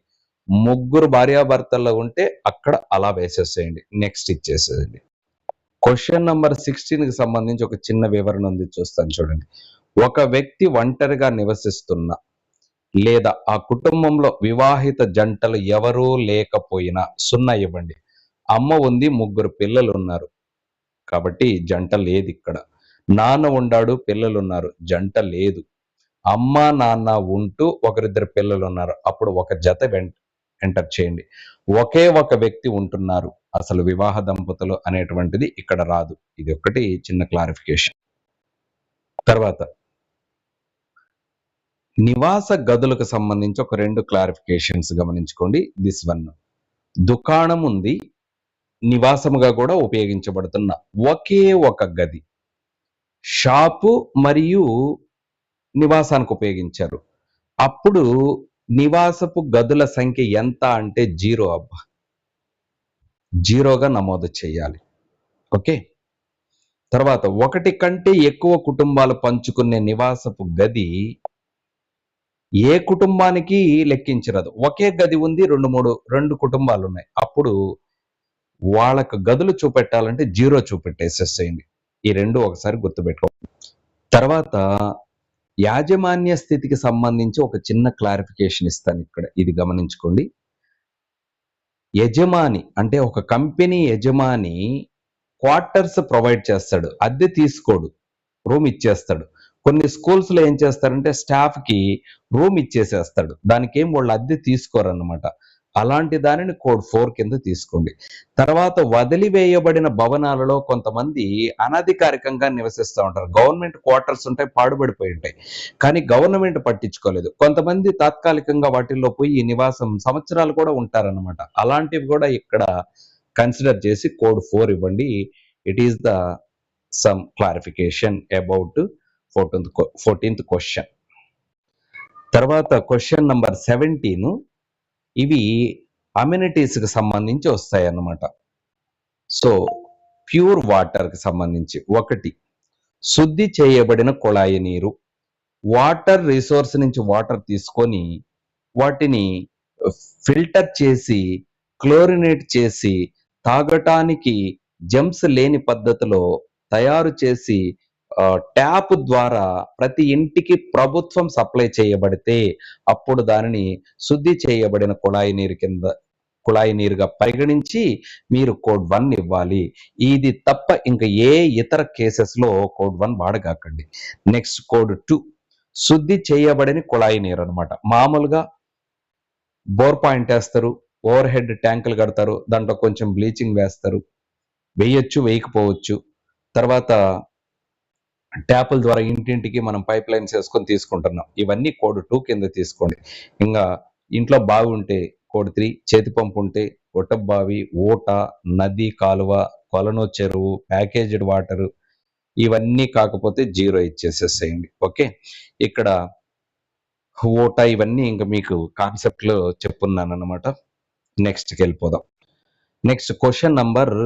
3 భార్యాభర్తలు ఉంటే అక్కడ అలా వేసేసేయండి. నెక్స్ట్ ఇచ్చేసేయండి. క్వశ్చన్ నంబర్ 16కి సంబంధించి ఒక చిన్న వివరణ ఉంది, చూస్తాను చూడండి. ఒక వ్యక్తి ఒంటరిగా నివసిస్తున్న లేదా ఆ కుటుంబంలో వివాహిత జంటలు ఎవరూ లేకపోయినా 0 ఇవ్వండి. అమ్మ ఉంది, 3 పిల్లలు ఉన్నారు కాబట్టి జంట లేదు ఇక్కడ. నాన్న ఉండాడు, పిల్లలు ఉన్నారు, జంట లేదు. అమ్మ నాన్న ఉంటూ 1-2 పిల్లలు ఉన్నారు, అప్పుడు ఒక జత ఎంటర్ చేయండి. ఒకే ఒక వ్యక్తి ఉంటున్నారు, అసలు వివాహ దంపతులు అనేటువంటిది ఇక్కడ రాదు. ఇది ఒకటి చిన్న క్లారిఫికేషన్. తర్వాత నివాస గదులకు సంబంధించి ఒక 2 క్లారిఫికేషన్స్ గమనించుకోండి. దిస్ వన్, దుకాణం ఉంది, నివాసముగా కూడా ఉపయోగించబడుతున్న ఒకే ఒక గది, షాపు మరియు నివాసానికి ఉపయోగించారు. అప్పుడు నివాసపు గదుల సంఖ్య ఎంత అంటే 0 అబ్బా, 0గా నమోదు చేయాలి. ఓకే. తర్వాత ఒకటి కంటే ఎక్కువ కుటుంబాలు పంచుకునే నివాసపు గది ఏ కుటుంబానికి లెక్కించరాదు. ఒకే గది ఉంది, 2 కుటుంబాలు ఉన్నాయి, అప్పుడు వాళ్ళకు గదులు చూపెట్టాలంటే 0 చూపెట్టేసేసేయండి. ఈ రెండు ఒకసారి గుర్తుపెట్టుకో. తర్వాత యాజమాన్య స్థితికి సంబంధించి ఒక చిన్న క్లారిఫికేషన్ ఇస్తాను ఇక్కడ, ఇది గమనించుకోండి. యజమాని అంటే ఒక కంపెనీ యజమాని క్వార్టర్స్ ప్రొవైడ్ చేస్తాడు, అద్దె తీసుకోడు, రూమ్ ఇచ్చేస్తాడు. కొన్ని స్కూల్స్ లో ఏం చేస్తారంటే స్టాఫ్ కి రూమ్ ఇచ్చేసేస్తాడు, దానికి ఏం వాళ్ళు అద్దె తీసుకోరన్నమాట. అలాంటి దానిని కోడ్ 4 కింద తీసుకోండి. తర్వాత వదిలివేయబడిన భవనాలలో కొంతమంది అనధికారికంగా నివసిస్తూ ఉంటారు. గవర్నమెంట్ క్వార్టర్స్ ఉంటాయి, పాడుబడిపోయి ఉంటాయి, కానీ గవర్నమెంట్ పట్టించుకోలేదు. కొంతమంది తాత్కాలికంగా వాటిల్లో పోయి ఈ నివాసం సంవత్సరాలు కూడా ఉంటారన్నమాట. అలాంటివి కూడా ఇక్కడ కన్సిడర్ చేసి కోడ్ 4 ఇవ్వండి. It is the sum clarification about 14th question. తర్వాత క్వశ్చన్ నంబర్ 17, ఇవి అమ్యూనిటీస్ కి సంబంధించి వస్తాయి అన్నమాట. సో ప్యూర్ వాటర్ కి సంబంధించి, ఒకటి శుద్ధి చేయబడిన కుళాయి నీరు. వాటర్ రిసోర్స్ నుంచి వాటర్ తీసుకొని వాటిని ఫిల్టర్ చేసి క్లోరినేట్ చేసి తాగటానికి జెమ్స్ లేని పద్ధతిలో తయారు చేసి ట్యాప్ ద్వారా ప్రతి ఇంటికి ప్రభుత్వం సప్లై చేయబడితే అప్పుడు దానిని శుద్ధి చేయబడిన కుళాయి నీరుగా పరిగణించి మీరు కోడ్ 1 ఇవ్వాలి. ఇది తప్ప ఇంకా ఏ ఇతర కేసెస్ లో కోడ్ 1 వాడగాకండి. నెక్స్ట్ కోడ్ 2, శుద్ధి చేయబడిన కుళాయి నీరు అనమాట. మామూలుగా బోర్ పాయింట్ వేస్తారు, ఓవర్ హెడ్ ట్యాంకులు కడతారు, దాంట్లో కొంచెం బ్లీచింగ్ వేస్తారు, వేయొచ్చు వేయకపోవచ్చు. తర్వాత ట్యాపుల ద్వారా ఇంటింటికి మనం పైప్ లైన్స్ వేసుకొని తీసుకుంటున్నాం, ఇవన్నీ కోడ్ 2 కింద తీసుకోండి. ఇంకా ఇంట్లో బావి ఉంటే కోడ్ 3, చేతి పంపు ఉంటే ఒట్టపు బావి, ఊట, నది, కాలువ, కొలను, చెరువు, ప్యాకేజ్డ్ వాటర్, ఇవన్నీ కాకపోతే 0 ఇచ్చేసేసేయండి. ఓకే. ఇక్కడ ఊట ఇవన్నీ ఇంకా మీకు కాన్సెప్ట్ లో చెప్పున్నాను అనమాట. నెక్స్ట్కి వెళ్ళిపోదాం. నెక్స్ట్ క్వశ్చన్ నంబర్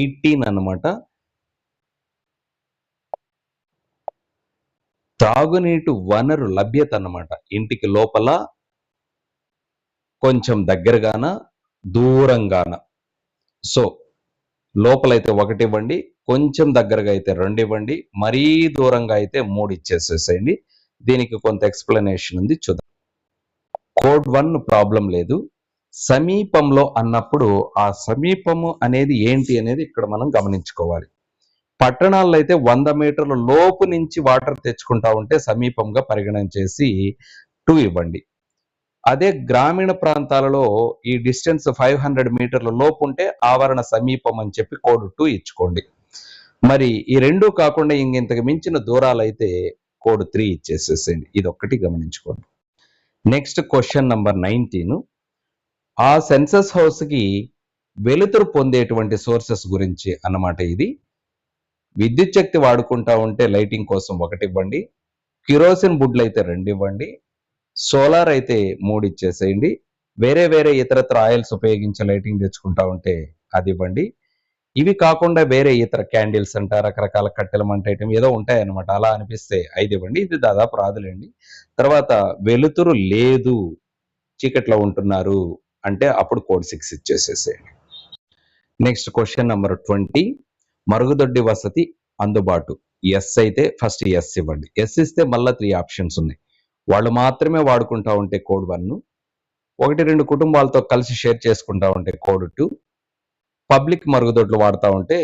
18 అన్నమాట. తాగునీటి వనరు లభ్యత అన్నమాట. ఇంటికి లోపల కొంచెం దగ్గరగాన దూరంగాన. సో లోపలైతే 1 ఇవ్వండి, కొంచెం దగ్గరగా అయితే 2 ఇవ్వండి, మరీ దూరంగా అయితే 3 ఇచ్చేసేసేయండి. దీనికి కొంత ఎక్స్ప్లెనేషన్ ఉంది, చూద్దాం. కోడ్ 1 ప్రాబ్లం లేదు. సమీపంలో అన్నప్పుడు ఆ సమీపము అనేది ఏంటి అనేది ఇక్కడ మనం గమనించుకోవాలి. పట్టణాల్లో అయితే 100 మీటర్ల లోపు నుంచి వాటర్ తెచ్చుకుంటా ఉంటే సమీపంగా పరిగణించేసి 2 ఇవ్వండి. అదే గ్రామీణ ప్రాంతాలలో ఈ డిస్టెన్స్ 500 మీటర్ల లోపు ఉంటే ఆవరణ సమీపం అని చెప్పి కోడ్ 2 ఇచ్చుకోండి. మరి ఈ రెండు కాకుండా ఇంతకు మించిన దూరాలు అయితే కోడ్ 3 ఇచ్చేసేసేయండి. ఇది ఒక్కటి గమనించుకోండి. నెక్స్ట్ క్వశ్చన్ నంబర్ 19, ఆ సెన్సస్ హౌస్ కి వెలుతురు పొందేటువంటి సోర్సెస్ గురించి అన్నమాట. ఇది విద్యుత్ శక్తి వాడుకుంటా ఉంటే లైటింగ్ కోసం 1 ఇవ్వండి, కిరోసిన్ బుడ్లు అయితే 2 ఇవ్వండి, సోలార్ అయితే 3 ఇచ్చేసేయండి, వేరే వేరే ఇతరత్ర ఆయిల్స్ ఉపయోగించి లైటింగ్ తెచ్చుకుంటా ఉంటే అది ఇవ్వండి. ఇవి కాకుండా వేరే ఇతర క్యాండిల్స్ అంట, రకరకాల కట్టెల మంట ఐటమ్ ఏదో ఉంటాయన్నమాట, అలా అనిపిస్తే 5 ఇవ్వండి. ఇది దాదాపు రాదులేండి. తర్వాత వెలుతురు లేదు, చీకట్లో ఉంటున్నారు అంటే అప్పుడు కోడ్ 6 ఇచ్చేసేసేయండి. నెక్స్ట్ క్వశ్చన్ నంబర్ 20, మరుగుదొడ్డి వసతి అందుబాటు. ఎస్ అయితే ఫస్ట్ ఎస్ ఇవ్వండి. ఎస్ ఇస్తే మళ్ళీ 3 ఆప్షన్స్ ఉన్నాయి. వాళ్ళు మాత్రమే వాడుకుంటా ఉంటే కోడ్ 1, 1-2 కుటుంబాలతో కలిసి షేర్ చేసుకుంటా ఉంటే కోడ్ 2, పబ్లిక్ మరుగుదొడ్లు వాడుతూ ఉంటే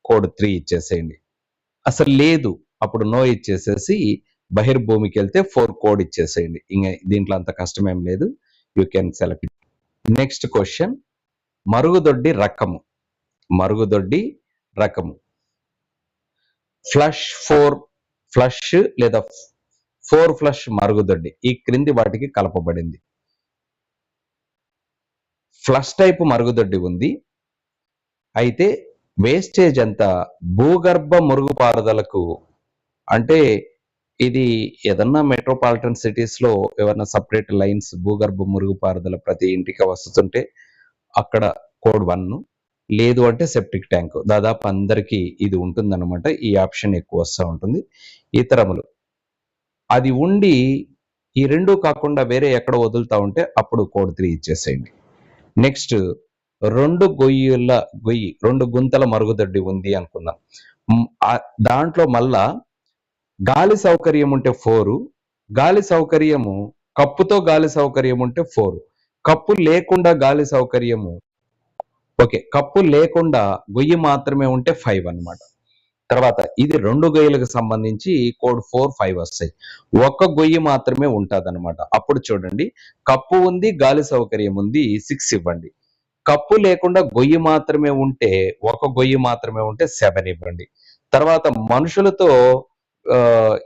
కోడ్ 3 ఇచ్చేసేయండి. అసలు లేదు అప్పుడు నో ఇచ్చేసేసి బహిర్భూమికి వెళ్తే 4 కోడ్ ఇచ్చేసేయండి. ఇంకా దీంట్లో అంత కష్టమేం లేదు, you can select. Next question, మరుగుదొడ్డి రకము ఫ్లష్ లేదా 4 ఫ్లష్ మరుగుదొడ్డి ఈ క్రింది వాటికి కలపబడింది. ఫ్లష్ టైప్ మరుగుదొడ్డి ఉంది, అయితే వేస్టేజ్ అంతా భూగర్భ మురుగుపారుదలకు అంటే ఇది ఏదన్నా మెట్రోపాలిటన్ సిటీస్ లో ఏమన్నా సపరేట్ లైన్స్ భూగర్భ మురుగుపారుదల ప్రతి ఇంటికి వస్తుంటే అక్కడ కోడ్ 1, లేదు అంటే సెప్టిక్ ట్యాంక్. దాదాపు అందరికీ ఇది ఉంటుందన్నమాట. ఈ ఆప్షన్ ఎక్కువ వస్తూ ఉంటుంది. ఇతరములు అది ఉండి ఈ రెండు కాకుండా వేరే ఎక్కడ వదులుతా ఉంటే అప్పుడు కోడ్ 3 ఇచ్చేసేయండి. నెక్స్ట్ 2 గుంతల మరుగుదొడ్డి ఉంది అనుకుందాం. దాంట్లో మళ్ళా గాలి సౌకర్యం ఉంటే 4, గాలి సౌకర్యము కప్పుతో గాలి సౌకర్యం ఉంటే 4, కప్పు లేకుండా గాలి సౌకర్యము కప్పు లేకుండా గొయ్యి మాత్రమే ఉంటే 5 అన్నమాట. తర్వాత ఇది 2 గొయ్యలకు సంబంధించి కోడ్ 4, 5 వస్తాయి. ఒక్క గొయ్యి మాత్రమే ఉంటుంది అనమాట. అప్పుడు చూడండి, కప్పు ఉంది, గాలి సౌకర్యం ఉంది, 6 ఇవ్వండి. కప్పు లేకుండా గొయ్యి మాత్రమే ఉంటే, ఒక గొయ్యి మాత్రమే ఉంటే 7 ఇవ్వండి. తర్వాత మనుషులతో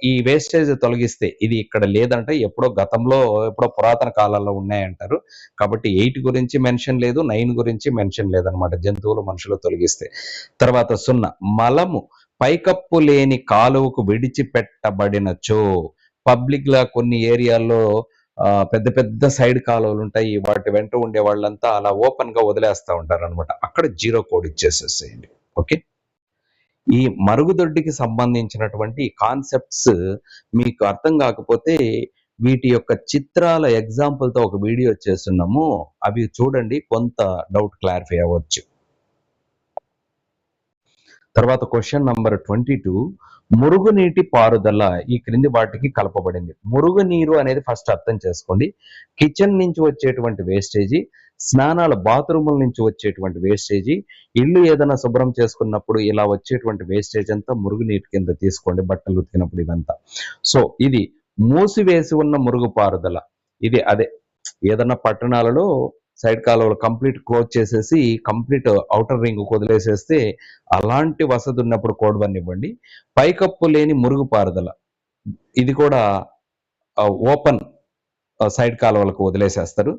ఈ వేస్టేజ్ తొలగిస్తే, ఇది ఇక్కడ లేదంటే ఎప్పుడో గతంలో ఎప్పుడో పురాతన కాలాల్లో ఉన్నాయంటారు. కాబట్టి 8 గురించి మెన్షన్ లేదు, 9 గురించి మెన్షన్ లేదనమాట, జంతువులు మనుషులు తొలగిస్తే. తర్వాత 0 మలము పైకప్పు లేని కాలువకు విడిచిపెట్టబడినచో, పబ్లిక్ లా కొన్ని ఏరియాల్లో పెద్ద పెద్ద సైడ్ కాలువలు ఉంటాయి, వాటి వెంట ఉండే వాళ్ళంతా అలా ఓపెన్ గా వదిలేస్తూ ఉంటారు అనమాట. అక్కడ 0 కోడ్ ఇచ్చేసేసేయండి. ఓకే, ఈ మరుగుదొడ్డికి సంబంధించినటువంటి కాన్సెప్ట్స్ మీకు అర్థం కాకపోతే వీటి యొక్క చిత్రాల ఎగ్జాంపుల్తో ఒక వీడియో చేస్తున్నాము, అవి చూడండి, కొంత డౌట్ క్లారిఫై అవ్వచ్చు. తర్వాత క్వశ్చన్ నంబర్ 22, మురుగునీటి పారుదల ఈ క్రింది వాటికి కలపబడింది. మురుగునీరు అనేది ఫస్ట్ అర్థం చేసుకోండి. కిచెన్ నుంచి వచ్చేటువంటి వేస్టేజీ, స్నానాల బాత్రూముల నుంచి వచ్చేటువంటి వేస్టేజీ, ఇల్లు ఏదైనా శుభ్రం చేసుకున్నప్పుడు ఇలా వచ్చేటువంటి వేస్టేజ్ అంతా మురుగునీటి కింద తీసుకోండి, బట్టలు ఉతికినప్పుడు ఇవంతా. సో ఇది మూసివేసి ఉన్న మురుగు పారుదల. ఇది అదే ఏదన్నా పట్టణాలలో సైడ్ కాలువలు కంప్లీట్ క్లోజ్ చేసేసి కంప్లీట్ అవుటర్ రింగ్ వదిలేసేస్తే అలాంటి వసతి ఉన్నప్పుడు కోడ్ 1 ఇవ్వండి. పైకప్పు లేని మురుగు పారుదల, ఇది కూడా ఓపెన్ సైడ్ కాలువలకు వదిలేసేస్తారు.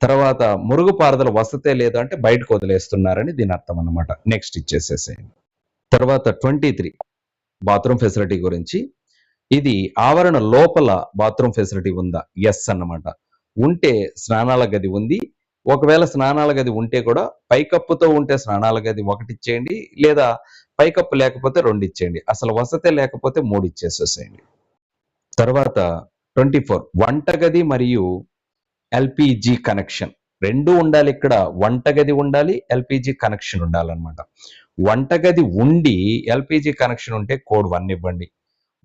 తర్వాత మురుగు పారుదల వసతే లేదు అంటే బయటకు వదిలేస్తున్నారని దీని అర్థం అన్నమాట. నెక్స్ట్ ఇచ్చేసేసేయండి. తర్వాత 23 బాత్రూమ్ ఫెసిలిటీ గురించి. ఇది ఆవరణ లోపల బాత్రూమ్ ఫెసిలిటీ ఉందా? ఎస్ అన్నమాట. ఉంటే స్నానాల గది ఉంది. ఒకవేళ స్నానాల గది ఉంటే కూడా పైకప్పుతో ఉంటే స్నానాల గది 1 ఇచ్చేయండి, లేదా పైకప్పు లేకపోతే 2 ఇచ్చేయండి. అసలు వసతే లేకపోతే 3 ఇచ్చేసేసేయండి. తర్వాత 24 వంటగది మరియు ఎల్పిజి కనెక్షన్ రెండు ఉండాలి. ఇక్కడ వంటగది ఉండాలి, ఎల్పిజి కనెక్షన్ ఉండాలన్నమాట. వంటగది ఉండి ఎల్పిజి కనెక్షన్ ఉంటే కోడ్ 1 ఇవ్వండి.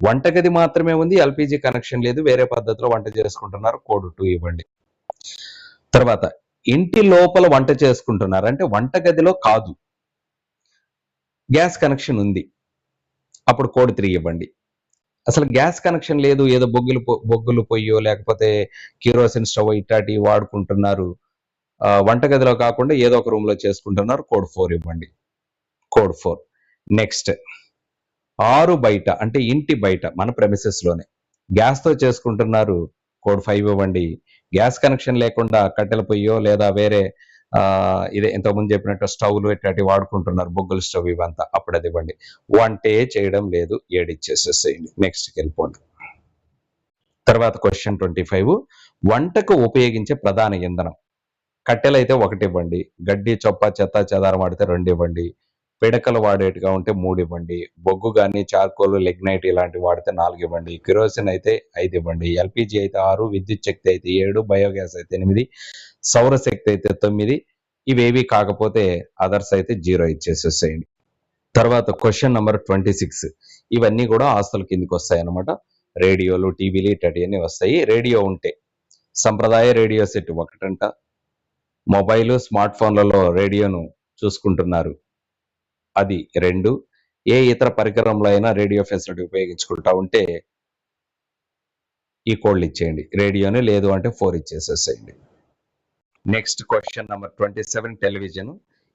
వంటగది మాత్రమే ఉంది, ఎల్పిజి కనెక్షన్ లేదు, వేరే పద్ధతిలో వంట చేసుకుంటున్నారు, కోడ్ 2 ఇవ్వండి. తర్వాత ఇంటి లోపల వంట చేసుకుంటున్నారు అంటే వంటగదిలో కాదు, గ్యాస్ కనెక్షన్ ఉంది, అప్పుడు కోడ్ 3 ఇవ్వండి. అసలు గ్యాస్ కనెక్షన్ లేదు, ఏదో బొగ్గులు పొయ్యో లేకపోతే కిరోసిన్ స్టవ్ ఇట్లాంటి వాడుకుంటున్నారు, వంటగదిలో కాకుండా ఏదో ఒక రూమ్ లో చేసుకుంటున్నారు, కోడ్ 4 ఇవ్వండి. కోడ్ 4. నెక్స్ట్ 6 బయట అంటే ఇంటి బయట మన ప్రెమిసెస్ లోనే గ్యాస్ తో చేసుకుంటున్నారు, కోడ్ 5 ఇవ్వండి. గ్యాస్ కనెక్షన్ లేకుండా కట్టెల పొయ్యో లేదా వేరే ఇదే ఇంతకుముందు చెప్పినట్టు స్టవ్లు ఇట్లాంటివి వాడుకుంటున్నారు, బొగ్గుల స్టవ్ ఇవంతా, అప్పుడు అది ఇవ్వండి. వంటే చేయడం లేదు, 7 ఇచ్చేసేసేయండి. నెక్స్ట్కి వెళ్ళిపోండి. తర్వాత క్వశ్చన్ 25 వంటకు ఉపయోగించే ప్రధాన ఇంధనం. కట్టెలు అయితే 1 ఇవ్వండి, గడ్డి చొప్ప చెత్త చెదారం వాడితే 2 ఇవ్వండి, పిడకలు వాడేట్టుగా ఉంటే 3 ఇవ్వండి, బొగ్గు కానీ చార్కోల్ లెగ్నైట్ ఇలాంటివి వాడితే 4 ఇవ్వండి, కిరోసిన్ అయితే 5 ఇవ్వండి, ఎల్పిజి అయితే 6, విద్యుత్ శక్తి అయితే 7, బయోగ్యాస్ అయితే 8, సౌరశక్తి అయితే 9, ఇవేవి కాకపోతే అదర్స్ అయితే 0 ఇచ్చేసేసేయండి. తర్వాత క్వశ్చన్ నెంబర్ 26 ఇవన్నీ కూడా ఆస్తుల కిందికి వస్తాయి అన్నమాట. రేడియోలు, టీవీలు ఇట్లాంటివన్నీ వస్తాయి. రేడియో ఉంటే సంప్రదాయ రేడియో సెట్ 1 అంట, మొబైల్ స్మార్ట్ ఫోన్లలో రేడియోను చూసుకుంటున్నారు, అది 2, ఏ ఇతర పరికరంలో అయినా రేడియో ఫెసిలిటీ ఉపయోగించుకుంటా ఉంటే ఈ కోడ్లు ఇచ్చేయండి. రేడియోని లేదు అంటే 4 ఇచ్చేసేసేయండి. Next question number 27 television.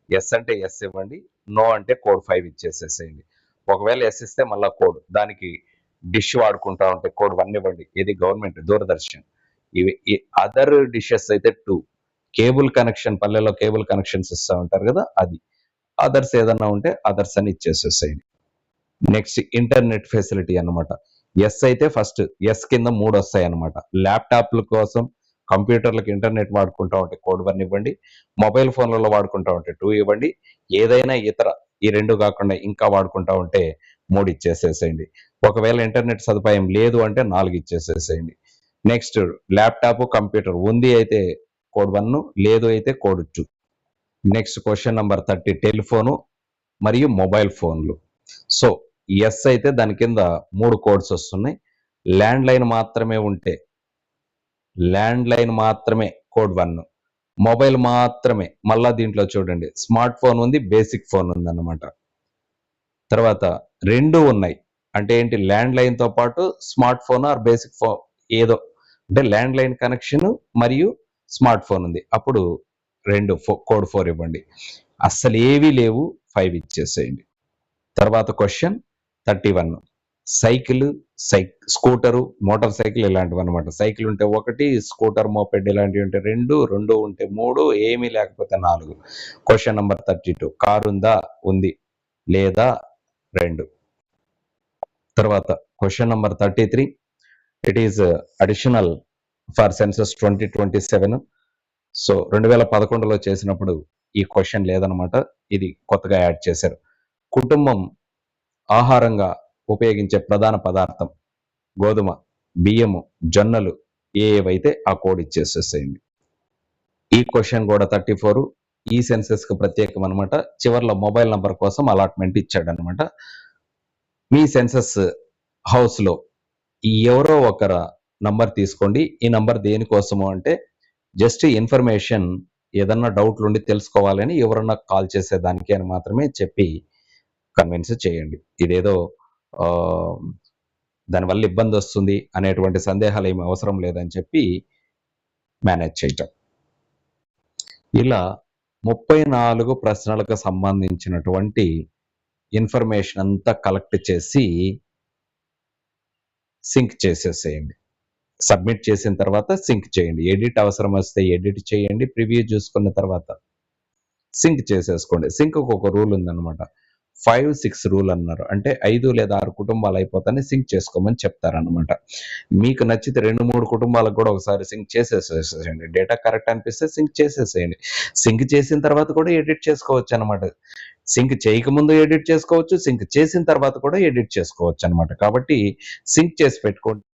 Yes అంటే ఎస్ ఇవ్వండి, నో అంటే కోడ్ 5 ఇచ్చేసేసేయండి. ఒకవేళ ఎస్ ఇస్తే మళ్ళా కోడ్, దానికి డిష్ వాడుకుంటా ఉంటే కోడ్ 1 ఇవ్వండి. ఇది గవర్నమెంట్ దూరదర్శన్. ఇవి అదర్ డిషెస్ అయితే 2, కేబుల్ కనెక్షన్, పల్లెల్లో కేబుల్ కనెక్షన్స్ ఇస్తా ఉంటారు కదా, అది. అదర్స్ ఏదన్నా ఉంటే అదర్స్ అని ఇచ్చేసేసేయండి. నెక్స్ట్ ఇంటర్నెట్ ఫెసిలిటీ అన్నమాట. ఎస్ అయితే ఫస్ట్ ఎస్ కింద 3 వస్తాయి అనమాట. ల్యాప్టాప్ల కోసం, కంప్యూటర్లకు ఇంటర్నెట్ వాడుకుంటా ఉంటే కోడ్ 1 ఇవ్వండి. మొబైల్ ఫోన్లలో వాడుకుంటా ఉంటే 2 ఇవ్వండి. ఏదైనా ఇతర ఈ 2 కాకుండా ఇంకా వాడుకుంటా ఉంటే 3 ఇచ్చేసేసేయండి. ఒకవేళ ఇంటర్నెట్ సదుపాయం లేదు అంటే 4 ఇచ్చేసేసేయండి. నెక్స్ట్ ల్యాప్టాప్, కంప్యూటర్ ఉంది అయితే కోడ్ 1, లేదు అయితే code 2. Next question number 30 telephone మరియు మొబైల్ ఫోన్లు. సో ఎస్ అయితే దాని కింద 3 కోడ్స్ వస్తున్నాయి. ల్యాండ్ లైన్ మాత్రమే కోడ్ 1. మొబైల్ మాత్రమే మళ్ళా దీంట్లో చూడండి స్మార్ట్ ఫోన్ ఉంది, బేసిక్ ఫోన్ ఉందన్నమాట. తర్వాత 2 ఉన్నాయి. అంటే ఏంటి, ల్యాండ్ లైన్ తో పాటు smart phone are basic phone ఏదో, అంటే ల్యాండ్ లైన్ కనెక్షన్ మరియు స్మార్ట్ ఫోన్ ఉంది. అప్పుడు 2 కోడ్ 4 ఇవ్వండి. అస్సలు ఏవి లేవు 5 ఇచ్చేసేయండి. తర్వాత question 31 cycle, scooter, motor cycle ఇలాంటివి అనమాట. సైకిల్ ఉంటే 1, స్కూటర్, మోపెడ్ ఇలాంటివి ఉంటే 2, 2 ఉంటే 3, ఏమీ లేకపోతే 4. క్వశ్చన్ నంబర్ 32 కారు ఉందా, ఉంది, లేదా 2. తర్వాత question number 33 it is additional for census 2027. So 2011లో చేసినప్పుడు ఈ క్వశ్చన్ లేదనమాట, ఇది కొత్తగా యాడ్ చేశారు. కుటుంబం ఆహారంగా ఉపయోగించే ప్రధాన పదార్థం గోధుమ, బియ్యము, జొన్నలు ఏవైతే ఆ కోడ్ ఇచ్చేసేసేయండి. ఈ క్వశ్చన్ కూడా 34 ఈ సెన్సెస్ కు ప్రత్యేకం అనమాట. చివర్లో మొబైల్ నంబర్ కోసం అలాట్మెంట్ ఇచ్చాడు అనమాట. మీ సెన్సస్ హౌస్ లో ఎవరో ఒకర నంబర్ తీసుకోండి. ఈ నంబర్ దేనికోసము అంటే జస్ట్ ఇన్ఫర్మేషన్, ఏదన్నా డౌట్లు ఉండి తెలుసుకోవాలని ఎవరన్నా కాల్ చేసేదానికి అని మాత్రమే చెప్పి కన్విన్స్ చేయండి. ఇదేదో దానివల్ల ఇబ్బంది వస్తుంది అనేటువంటి సందేహాలు ఏమి అవసరం లేదని చెప్పి మేనేజ్ చేయటం. ఇలా 34 ప్రశ్నలకు సంబంధించినటువంటి ఇన్ఫర్మేషన్ అంతా కలెక్ట్ చేసి సింక్ చేసేసేయండి. సబ్మిట్ చేసిన తర్వాత సింక్ చేయండి. ఎడిట్ అవసరం వస్తే ఎడిట్ చేయండి. ప్రివ్యూ చూసుకున్న తర్వాత సింక్ చేసేసుకోండి. సింక్ ఒక రూల్ ఉందన్నమాట. 5-6 రూల్ అన్నారు. అంటే 5 లేదా 6 కుటుంబాలు అయిపోతానే సింక్ చేసుకోమని చెప్తారనమాట. మీకు నచ్చితే 2-3 కుటుంబాలకు కూడా ఒకసారి సింక్ చేసేసేయండి. డేటా కరెక్ట్ అనిపిస్తే సింక్ చేసేసేయండి. సింక్ చేసిన తర్వాత కూడా ఎడిట్ చేసుకోవచ్చు అనమాట. సింక్ చేయకముందు ఎడిట్ చేసుకోవచ్చు, సింక్ చేసిన తర్వాత కూడా ఎడిట్ చేసుకోవచ్చు అనమాట. కాబట్టి సింక్ చేసి పెట్టుకోండి.